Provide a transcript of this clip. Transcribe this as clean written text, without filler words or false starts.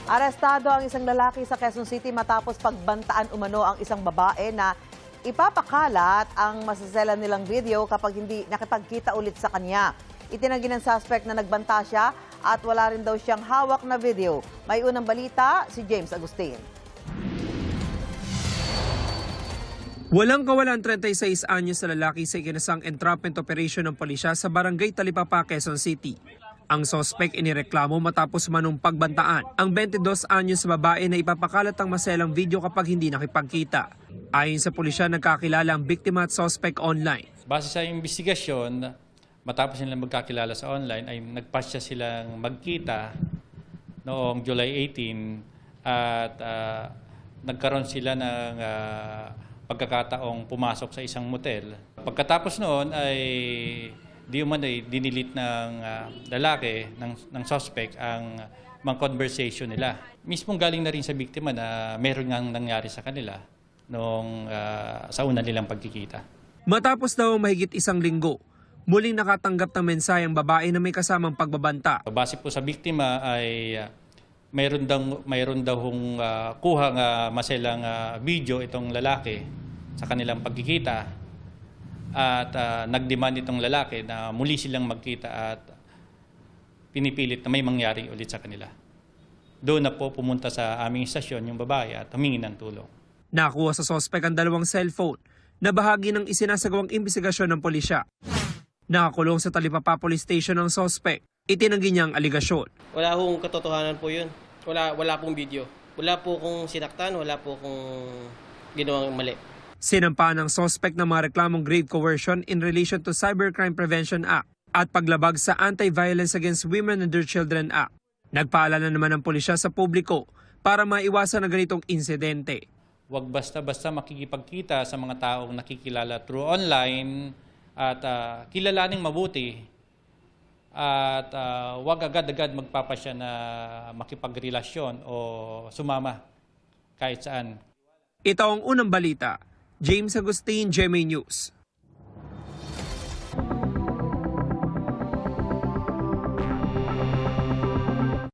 Arestado ang isang lalaki sa Quezon City matapos pagbantaan umano ang isang babae na ipapakalat ang masaselan nilang video kapag hindi nakipagkita ulit sa kanya. Itinanggi ng suspect na nagbanta siya at wala rin daw siyang hawak na video. May unang balita, si James Agustin. Walang kawalan 36 anyos na lalaki sa ikinasang entrapment operation ng pulisya sa Barangay Talipapa, Quezon City. Ang sospek inireklamo matapos manong pagbantaan ang 22 anyos na babae na ipapakalat ang maselang video kapag hindi nakipagkita. Ayon sa pulisya, nagkakilala ang biktima at sospek online. Base sa investigasyon, matapos nilang magkakilala sa online, ay nagpasya silang magkita noong July 18 at nagkaroon sila ng pagkakataong pumasok sa isang motel. Pagkatapos noon ay dinilit ng lalaki, ng suspect, ang mga conversation nila. Mismong galing na rin sa biktima na meron ngang nangyari sa kanila sa una nilang pagkikita. Matapos daw mahigit isang linggo, muling nakatanggap ng mensahe ang babae na may kasamang pagbabanta. Base po sa biktima ay mayroon daw kuhang maselang video itong lalaki sa kanilang pagkikita. At nagdemand itong lalaki na muli silang magkita at pinipilit na may mangyari ulit sa kanila. Doon na po pumunta sa aming istasyon yung babae at humingi ng tulong. Nakuha sa sospek ang dalawang cellphone na bahagi ng isinasagawang imbestigasyon ng pulisya. Nakakulong sa Talipapa Police Station ang sospek. Itinanggi niya ang aligasyon. Wala pong katotohanan po yun. Wala pong video. Wala po kong sinaktan, wala po kong ginawang mali. Sinampahan ng sospek ng mga reklamong grave coercion in relation to Cybercrime Prevention Act at paglabag sa Anti-Violence Against Women and Their Children Act. Nagpaalala naman ng pulisya sa publiko para maiwasan ang ganitong insidente. Huwag basta-basta makikipagkita sa mga taong nakikilala through online at kilalaning mabuti at huwag agad-agad magpapasya na makipagrelasyon o sumama kahit saan. Ito ang unang balita. James Agustin, GMA News.